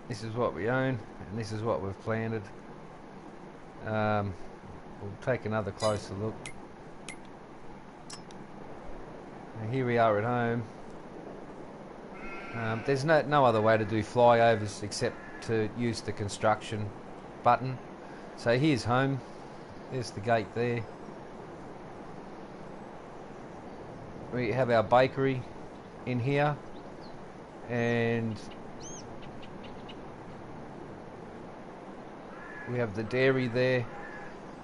This is what we own, and this is what we've planted. We'll take another closer look. And here we are at home. There's no other way to do flyovers except to use the construction button. So here's home. There's the gate there. We have our bakery in here, and we have the dairy there.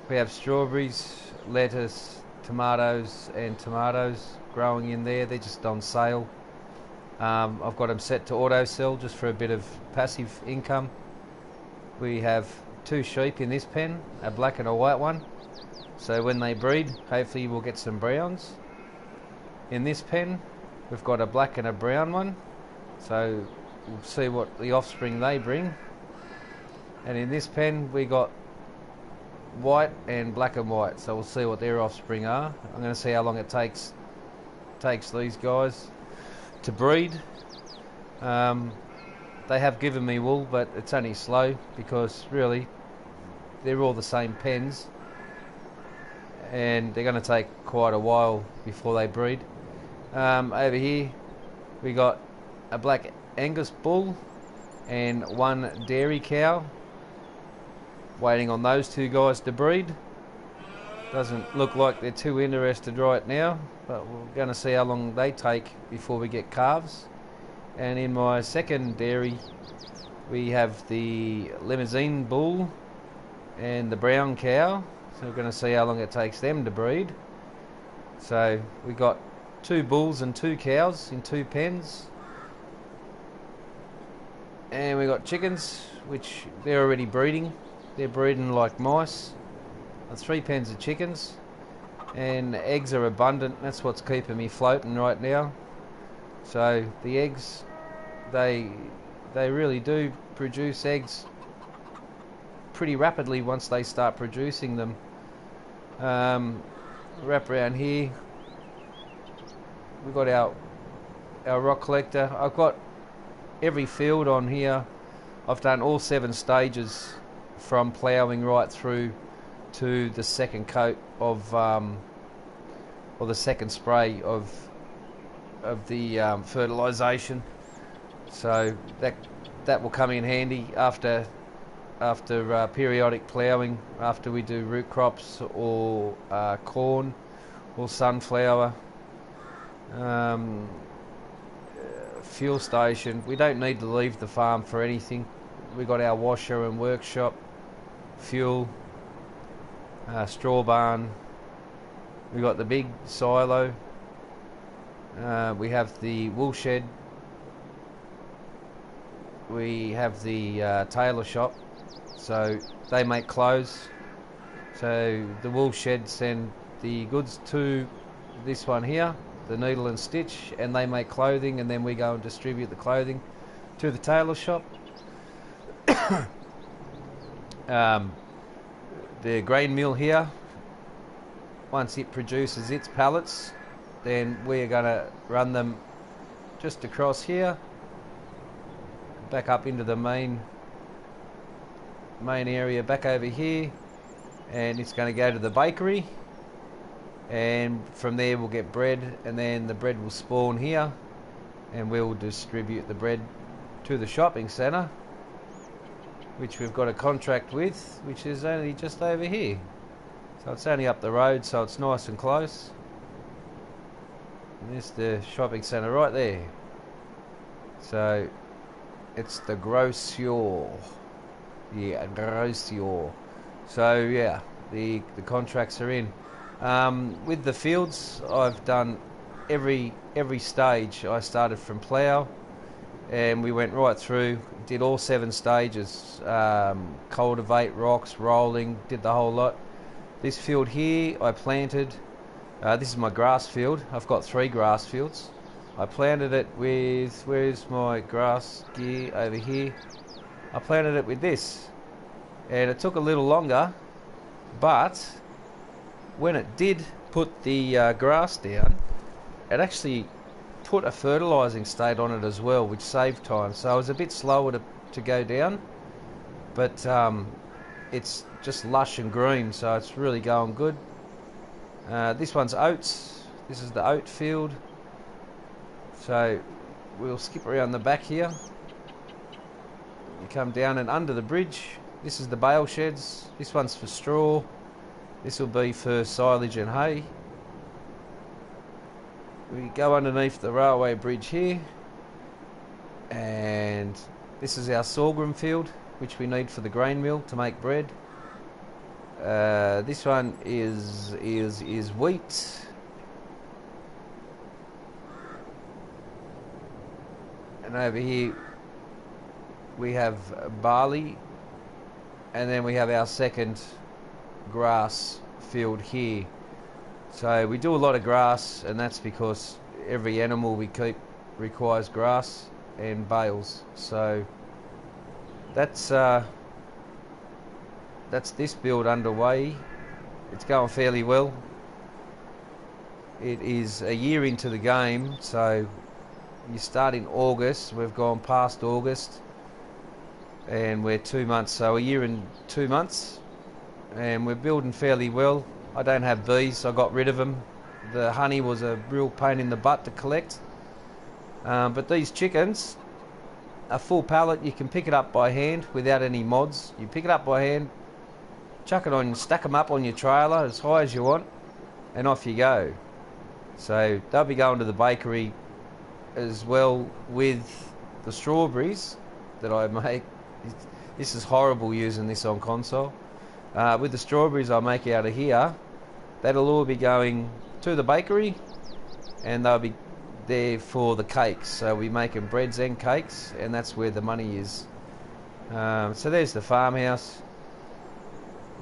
We have strawberries, lettuce, tomatoes and tomatoes growing in there. They're just on sale. I've got them set to auto sell just for a bit of passive income. We have 2 sheep in this pen, a black and a white one. So when they breed, hopefully we'll get some browns. In this pen, we've got a black and a brown one. So we'll see what the offspring they bring. And in this pen, we got white and black and white. So we'll see what their offspring are. I'm going to see how long it takes these guys to breed. They have given me wool, but it's only slow because really they're all the same pens, and they're going to take quite a while before they breed. Over here we got a black Angus bull and 1 dairy cow, waiting on those 2 guys to breed. Doesn't look like they're too interested right now, but we're going to see how long they take before we get calves. And in my second dairy, we have the limousine bull and the brown cow. So we're going to see how long it takes them to breed. So we got 2 bulls and 2 cows in 2 pens. And we got chickens, which they're already breeding. They're breeding like mice. 3 pens of chickens, and eggs are abundant. That's what's keeping me floating right now. So the eggs, they really do produce eggs pretty rapidly once they start producing them. Wrap around here, we've got our rock collector. I've got every field on here. I've done all 7 stages from ploughing right through to the second coat of or the second spray of the fertilization. So that will come in handy after periodic ploughing, after we do root crops or corn or sunflower. Fuel station, we don't need to leave the farm for anything. We got our washer and workshop, fuel, straw barn. We got the big silo. We have the wool shed. We have the tailor shop. So they make clothes. So the wool shed send the goods to this one here, the needle and stitch, and they make clothing, and then we go and distribute the clothing to the tailor shop. The grain mill here, once it produces its pallets, then we're going to run them just across here, back up into the main area, back over here, and it's going to go to the bakery, and from there we'll get bread, and then the bread will spawn here, and we'll distribute the bread to the shopping centre, which we've got a contract with, which is only just over here. So it's only up the road, so it's nice and close. And there's the shopping centre right there. So it's the Grossier. Yeah, Grossier. So yeah, the contracts are in. With the fields, I've done every stage. I started from plough, and we went right through, did all 7 stages, cultivate, rocks, rolling, did the whole lot. This field here I planted, this is my grass field. I've got 3 grass fields. I planted it with, where's my grass gear, over here. I planted it with this, and it took a little longer, but when it did put the grass down, it actually put a fertilising state on it as well, which saved time. So I was a bit slower to go down, but it's just lush and green, so it's really going good. This one's oats. This is the oat field. So we'll skip around the back here. You come down and under the bridge. This is the bale sheds. This one's for straw. This will be for silage and hay. We go underneath the railway bridge here, and this is our sorghum field, which we need for the grain mill to make bread. This one is wheat. And over here we have barley, and then we have our second grass field here. So we do a lot of grass, and that's because every animal we keep requires grass and bales. So that's this build underway. It's going fairly well. It is a year into the game, so you start in August. We've gone past August, and we're 2 months, so a year and 2 months, and we're building fairly well. I don't have bees, so I got rid of them. The honey was a real pain in the butt to collect. But these chickens, a full pallet, you can pick it up by hand without any mods. You pick it up by hand, chuck it on, stack them up on your trailer as high as you want, and off you go. So they'll be going to the bakery as well with the strawberries that I make. This is horrible using this on console. With the strawberries I make out of here, that'll all be going to the bakery, and they'll be there for the cakes. So we making breads and cakes, and that's where the money is. So there's the farmhouse.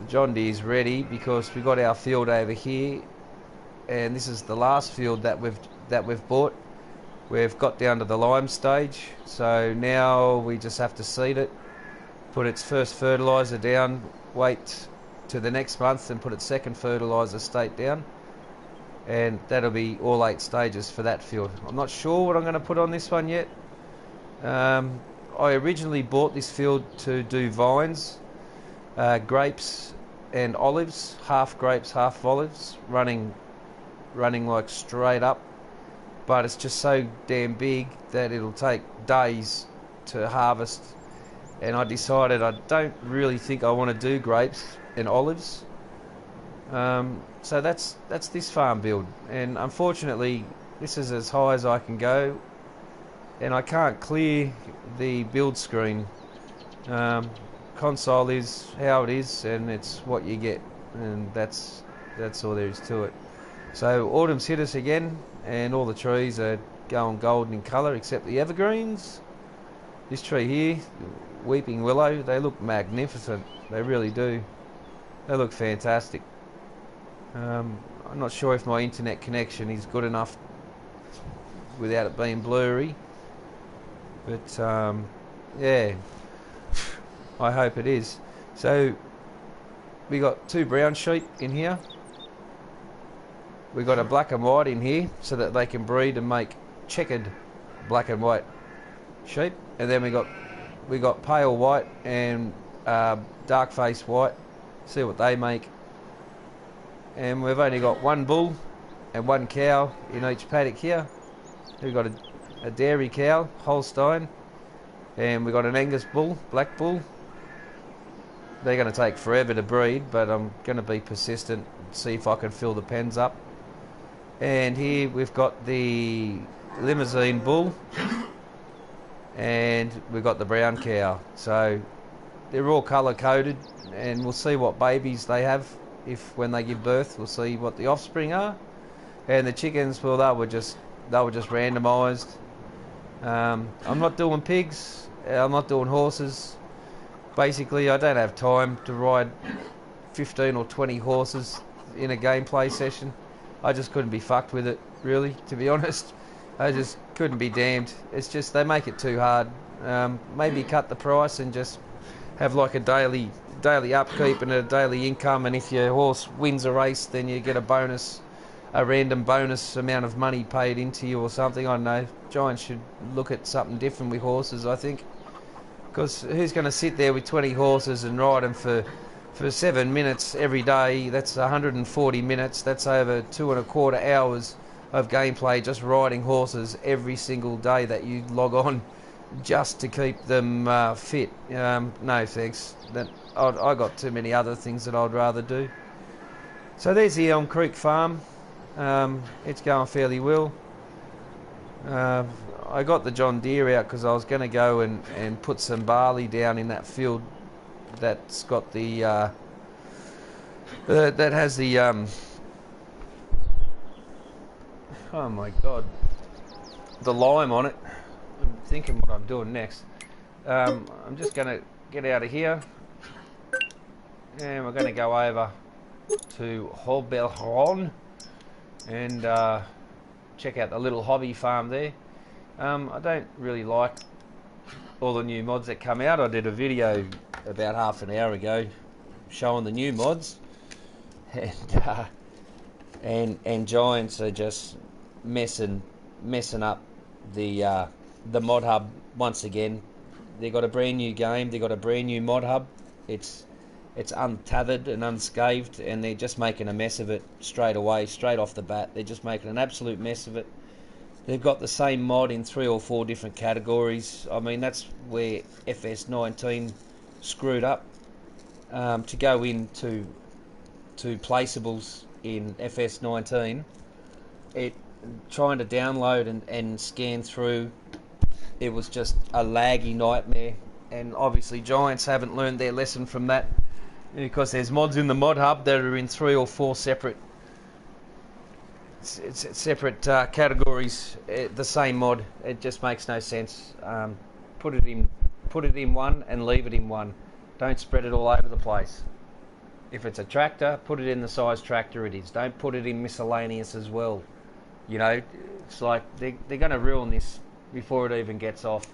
The John Deere's ready because we got our field over here, and this is the last field that we've bought. We've got down to the lime stage, so now we just have to seed it, put its first fertiliser down, wait to the next month and put its second fertiliser state down, and that'll be all 8 stages for that field. I'm not sure what I'm going to put on this one yet. I originally bought this field to do vines, grapes and olives, half grapes, half olives, running like straight up, but it's just so damn big that it'll take days to harvest, and I decided I don't really think I want to do grapes and olives. So that's this farm build, and unfortunately this is as high as I can go, and I can't clear the build screen. Console is how it is, and it's what you get, and that's all there is to it. So autumn's hit us again, and all the trees are going golden in colour except the evergreens. This tree here, weeping willow, they look magnificent. They really do. They look fantastic. I'm not sure if my internet connection is good enough without it being blurry, but yeah, I hope it is. So we got 2 brown sheep in here. We got a black and white in here so that they can breed and make checkered black and white sheep, and then we got pale white and dark face white. See what they make. And we've only got 1 bull and 1 cow in each paddock here. We've got a dairy cow, Holstein, and we've got an Angus bull, black bull. They're going to take forever to breed, but I'm going to be persistent and see if I can fill the pens up. And here we've got the limousine bull, and we've got the brown cow. So they're all colour coded, and we'll see what babies they have. If when they give birth, we'll see what the offspring are. And the chickens, well, they were just randomised. I'm not doing pigs. I'm not doing horses. Basically, I don't have time to ride 15 or 20 horses in a gameplay session. I just couldn't be fucked with it, really, to be honest. I just couldn't be damned. It's just they make it too hard. Maybe cut the price and just have like a daily upkeep and a daily income, and if your horse wins a race, then you get a random bonus amount of money paid into you or something. I don't know. Giants should look at something different with horses, I think. Because who's going to sit there with 20 horses and ride them for 7 minutes every day? That's 140 minutes. That's over 2.25 hours of gameplay just riding horses every single day that you log on just to keep them fit. No thanks. I got too many other things that I'd rather do. So there's the Elm Creek farm. It's going fairly well. I got the John Deere out because I was going to go and put some barley down in that field that's got the that has the oh my god, the lime on it. I'm thinking what I'm doing next. I'm just going to get out of here and we're going to go over to Hault Beyleron and check out the little hobby farm there. I don't really like all the new mods that come out. I did a video about half an hour ago showing the new mods, and Giants are just messing up the mod hub once again. They got a brand new game. They got a brand new mod hub. It's untethered and unscathed, and they're just making a mess of it straight away, straight off the bat. They're just making an absolute mess of it. They've got the same mod in 3 or 4 different categories. I mean, that's where FS19 screwed up. To go into placeables in FS19, trying to download and scan through, it was just a laggy nightmare. And obviously Giants haven't learned their lesson from that, because there's mods in the mod hub that are in 3 or 4 separate categories. The same mod. It just makes no sense. Put it in one and leave it in one. Don't spread it all over the place. If it's a tractor, put it in the size tractor it is. Don't put it in miscellaneous as well. You know, it's like they're going to ruin this before it even gets off.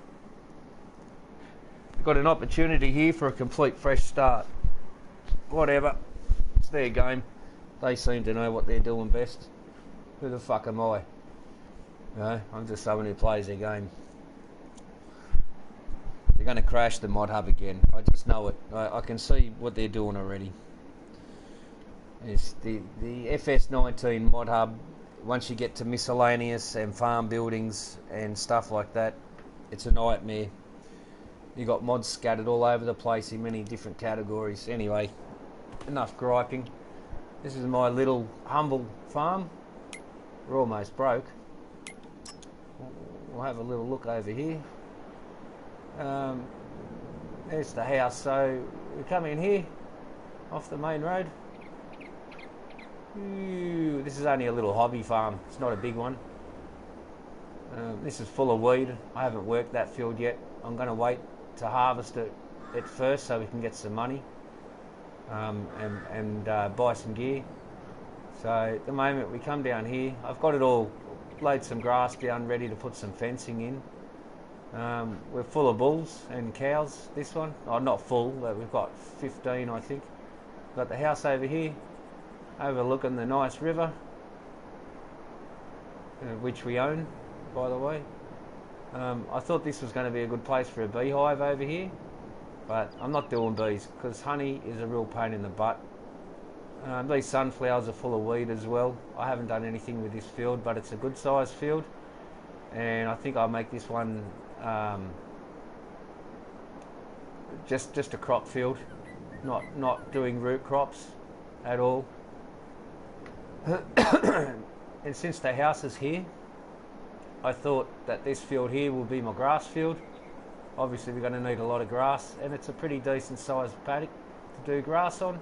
Got an opportunity here for a complete fresh start. Whatever, it's their game. They seem to know what they're doing best. Who the fuck am I? No, I'm just someone who plays their game. They're going to crash the mod hub again. I just know it. I can see what they're doing already. It's the FS19 mod hub. Once you get to miscellaneous and farm buildings and stuff like that, it's a nightmare. You got mods scattered all over the place in many different categories. Anyway, enough griping. This is my little humble farm. We're almost broke. We'll have a little look over here. There's the house. So we come in here off the main road. Ooh, this is only a little hobby farm. It's not a big one. This is full of weed. I haven't worked that field yet. I'm going to wait to harvest it first so we can get some money and buy some gear. So at the moment we come down here. I've got it all, laid some grass down, ready to put some fencing in. We're full of bulls and cows, this one. Oh, not full, but we've got 15 I think. Got the house over here, overlooking the nice river, which we own, by the way. I thought this was going to be a good place for a beehive over here, but I'm not doing bees because honey is a real pain in the butt. These sunflowers are full of weed as well. I haven't done anything with this field, but it's a good sized field, and I think I'll make this one just a crop field, not doing root crops at all. And since the house is here, I thought that this field here will be my grass field. Obviously we're going to need a lot of grass, and it's a pretty decent sized paddock to do grass on.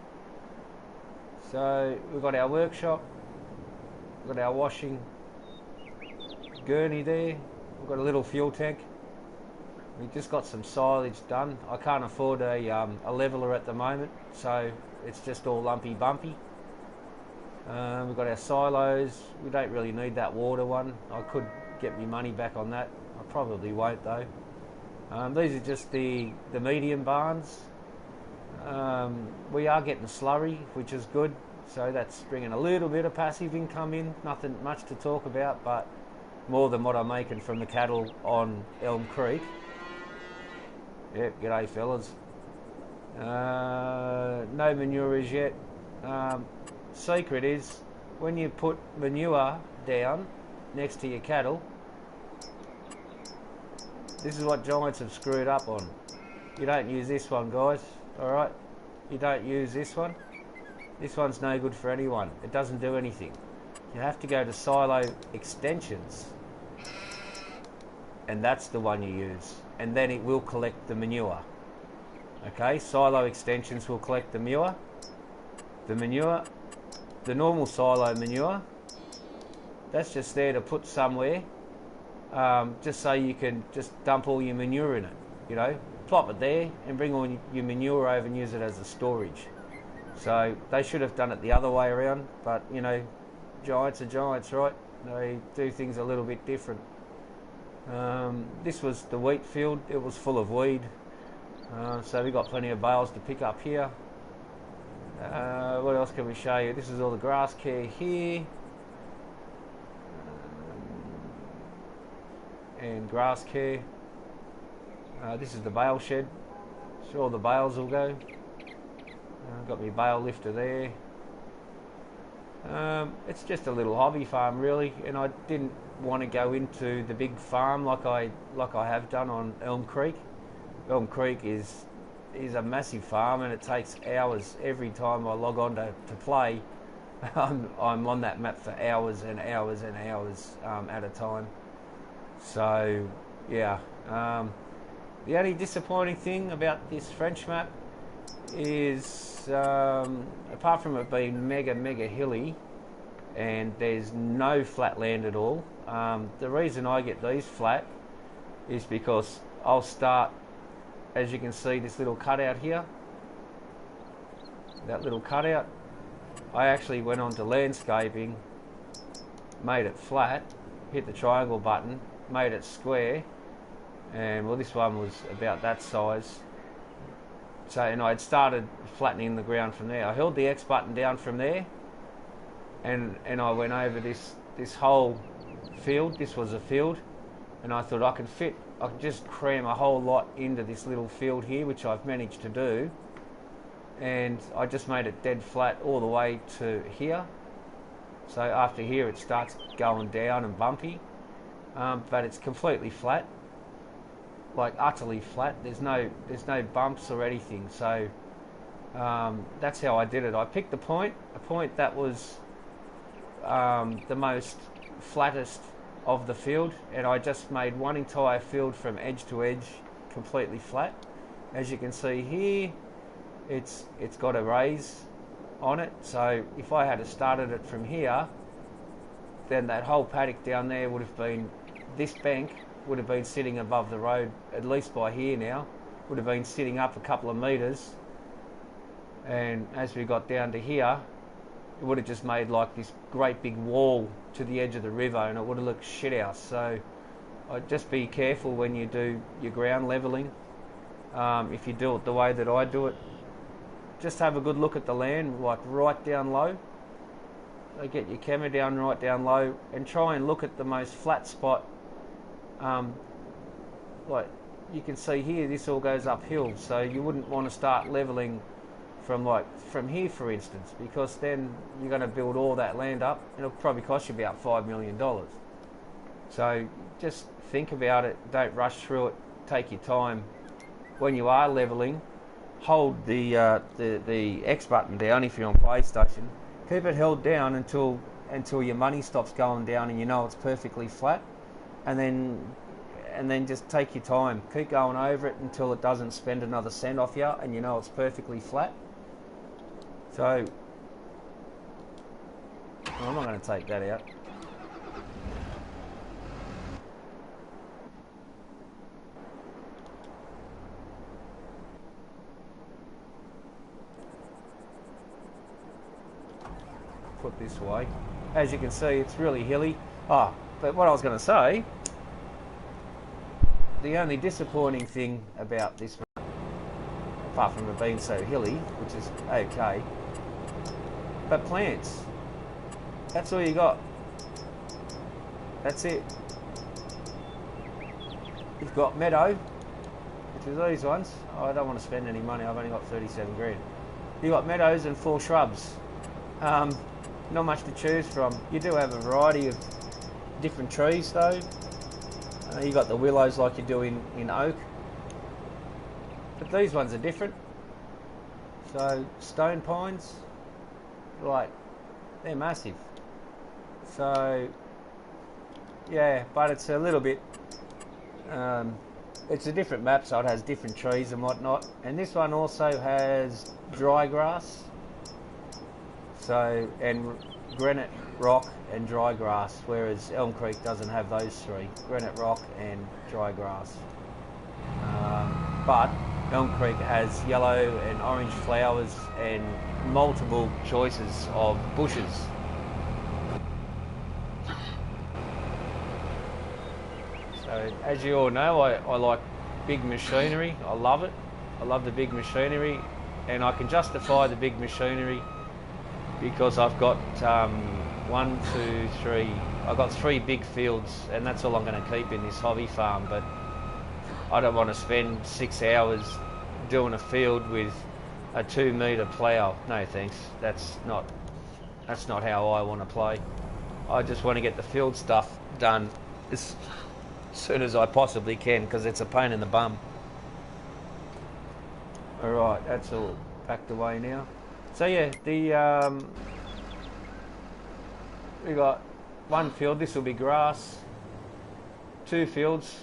So we've got our workshop, we've got our washing gurney there, we've got a little fuel tank. We just got some silage done. I can't afford a leveler at the moment, so it's just all lumpy bumpy. We've got our silos. We don't really need that water one. I could get me money back on that. I probably won't though. These are just the medium barns. We are getting slurry, which is good, so that's bringing a little bit of passive income in. Nothing much to talk about, but more than what I'm making from the cattle on Elm Creek. Yep, g'day fellas. No manure as yet. Secret is, when you put manure down next to your cattle, this is what giants have screwed up on. You don't use this one, guys, alright? You don't use this one. This one's no good for anyone. It doesn't do anything. You have to go to silo extensions, and that's the one you use, and then it will collect the manure. Okay, silo extensions will collect the manure. The normal silo manure, that's just there to put somewhere, just so you can just dump all your manure in it, you know, plop it there and bring all your manure over and use it as a storage. So they should have done it the other way around, but you know, giants are giants, right? They do things a little bit different. This was the wheat field. It was full of weed, so we got plenty of bales to pick up here. What else can we show you? This is all the grass care here, and grass care. This is the bale shed. So all the bales will go. Got my bale lifter there. It's just a little hobby farm really, and I didn't want to go into the big farm like I have done on Elm Creek. Elm Creek is a massive farm, and it takes hours every time I log on to play. I'm on that map for hours and hours and hours at a time. So yeah, the only disappointing thing about this French map is, apart from it being mega hilly and there's no flat land at all, the reason I get these flat is because I'll start, as you can see, this little cutout here, that little cutout. I actually went on to landscaping, made it flat, hit the triangle button, made it square, and well, this one was about that size. So, and I'd started flattening the ground from there. I held the X button down from there, and I went over this whole field. This was a field, and I thought I could just cram a whole lot into this little field here, which I've managed to do. And I just made it dead flat all the way to here. So after here it starts going down and bumpy, but it's completely flat, like utterly flat. There's no bumps or anything. So that's how I did it. I picked a point that was the most flattest of the field, and I just made one entire field from edge to edge completely flat. As you can see here, it's got a raise on it, so if I had started it from here, then that whole paddock down there would have been, this bank would have been sitting above the road, at least by here now, would have been sitting up a couple of metres, and as we got down to here, it would have just made like this great big wall to the edge of the river, and it would have looked shit house. So I'd just be careful when you do your ground levelling. If you do it the way that I do it, just have a good look at the land, like right down low. So get your camera down right down low and try and look at the most flat spot. Like you can see here, this all goes uphill, so you wouldn't want to start levelling from here, for instance, because then you're going to build all that land up, and it'll probably cost you about $5 million. So just think about it, don't rush through it, take your time. When you are levelling, hold the X button down if you're on PlayStation. Keep it held down until your money stops going down and you know it's perfectly flat, and then just take your time. Keep going over it until it doesn't spend another cent off you and you know it's perfectly flat. So I'm not going to take that out. Put this way. As you can see, it's really hilly. But what I was going to say, the only disappointing thing about this, apart from it being so hilly, which is okay, but plants. That's all you got. That's it. You've got meadow. It's Because these ones, I don't want to spend any money. I've only got 37 grand. You got meadows and 4 shrubs. Not much to choose from. You do have a variety of different trees though. You got the willows like you do in oak. But these ones are different. So stone pines, like, they're massive. So yeah, but it's a little bit, it's a different map, so it has different trees and whatnot. And this one also has dry grass, so, and granite rock and dry grass, whereas Elm Creek doesn't have those three, granite rock and dry grass. But Elm Creek has yellow and orange flowers and multiple choices of bushes. So as you all know, I like big machinery. I love it. I love the big machinery, and I can justify the big machinery because I've got 1, 2, 3. I've got 3 big fields, and that's all I'm going to keep in this hobby farm. But I don't want to spend 6 hours doing a field with a 2 metre plough. No thanks. That's not how I want to play. I just want to get the field stuff done as soon as I possibly can, because it's a pain in the bum. Alright, that's all packed away now. So yeah, we got 1 field, this will be grass, 2 fields,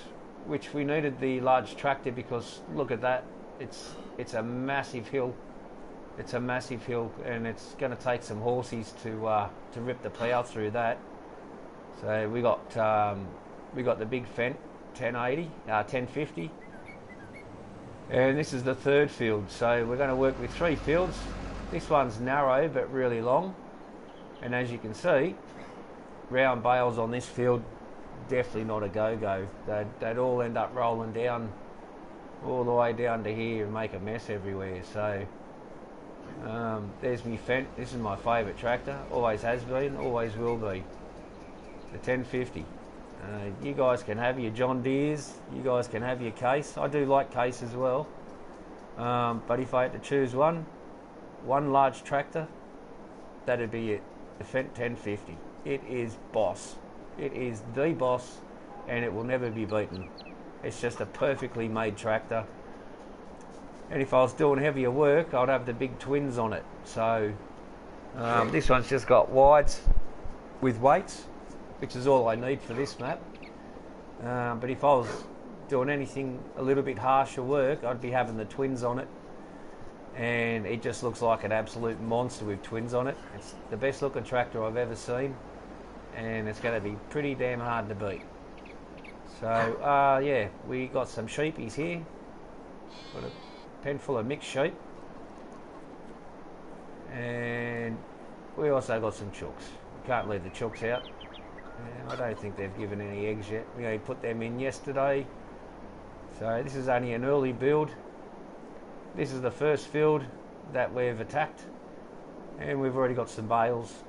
which we needed the large tractor because look at that, it's a massive hill. It's a massive hill, and it's going to take some horses to rip the plough through that. So we got the big Fendt 1050, and this is the 3rd field. So we're going to work with 3 fields. This one's narrow but really long, and as you can see, round bales on this field, definitely not a go-go. They'd all end up rolling down all the way down to here and make a mess everywhere. So there's me Fendt. This is my favourite tractor, always has been, always will be, the 1050. You guys can have your John Deeres, you guys can have your Case. I do like Case as well, but if I had to choose one large tractor, that'd be it, the Fendt 1050. It is boss. It is the boss, and it will never be beaten. It's just a perfectly made tractor. And if I was doing heavier work, I'd have the big twins on it. So this one's just got wides with weights, which is all I need for this map. But if I was doing anything a little bit harsher work, I'd be having the twins on it. And it just looks like an absolute monster with twins on it. It's the best looking tractor I've ever seen, and it's going to be pretty damn hard to beat. So yeah, we got some sheepies here. Got a pen full of mixed sheep, and we also got some chooks. Can't leave the chooks out. I don't think they've given any eggs yet. We only put them in yesterday, so this is only an early build. This is the first field that we've attacked, and we've already got some bales,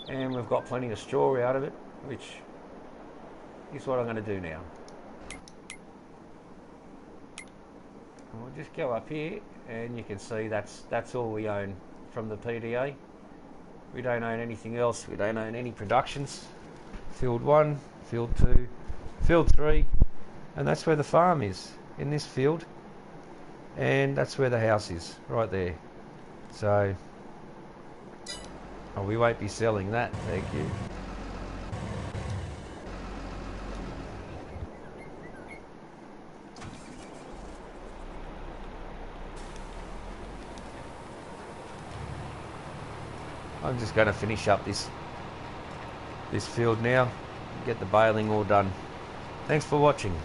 and we've got plenty of straw out of it, which is what I'm going to do now. And we'll just go up here, and you can see that's all we own from the PDA. We don't own anything else. We don't own any productions. Field 1, Field 2, Field 3, and that's where the farm is, in this field. And that's where the house is, right there. So, we won't be selling that, thank you. I'm just going to finish up this field now, get the baling all done. Thanks for watching.